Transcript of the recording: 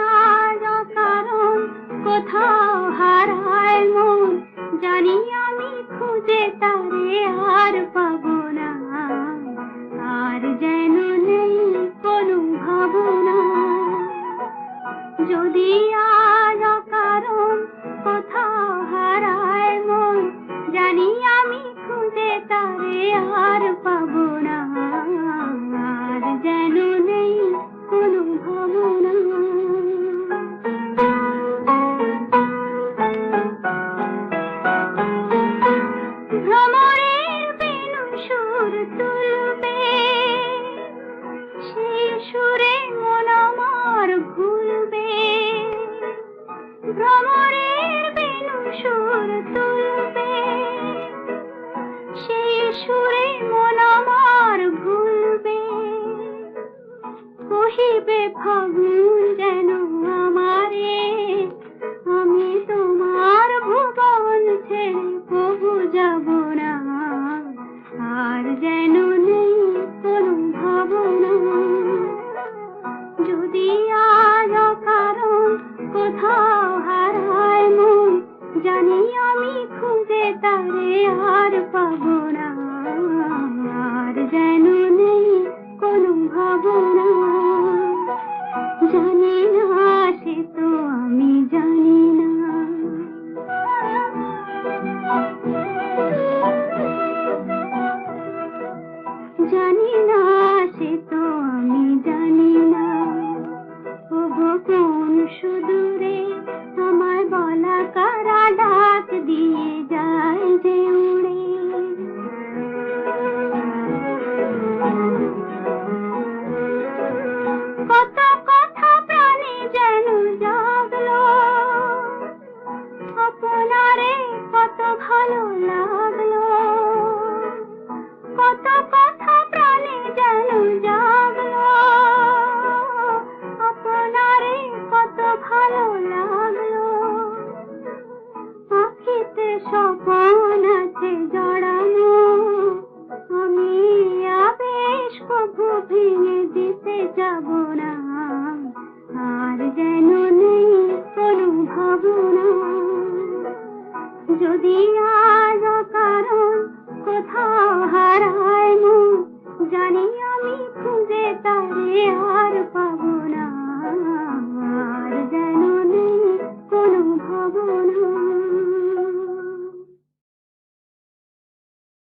আজ অকারণ কোথাও হারায় মন, জানি আমি খুঁজে তারে আর পাবো না। আর যেন নেই কোনো ভাবনা, যদি আজ অকারণ কোথাও হারায় মন, জানি আমি খুঁজে তারে আর পাবো না। আর যেন নেই কোনো ভাবনা। ভ্রমরের বেনু সুর তুলবে, সেই সুরে মন আমার ভুলবে। ভ্রমরের বেনু সুর তুলবে, সেই সুরে মন আমার ভুলবে। কহিবে ফাগুন যেন আমারে, আমি তোমার ভুবন ছেড়ে কবু যাব না। আর যেন নেই কোনো ভাবনা, যদি আজ অকারণ কোথাও হারায় মন, জানি আমি খুঁজে তারে আর পাবো না। আর যেন নেই কোনো ভাবনা, জানি না সে তো আমি জানি না। জানি না সে তো আমি জানি না। ওগো কোন সুদূরে আমায় বলা কারা ডাক দিয়ে যায় যে উড়ে। কত কথা প্রাণে যেন জাগলো, আপনারে কত ভালো লাগলো। কত কথা প্রাণে যেন জাগলো, আপনারে কত ভালো লাগলো। আখিতে স্বপন আছে জড়ানো, আমি আবেশ কবু ভেঙে দিতে যাব না। আর যেন নেই কোনো ভাবনা, যদি আজ অকারণ কোথাও হারায় মন, জানি আমি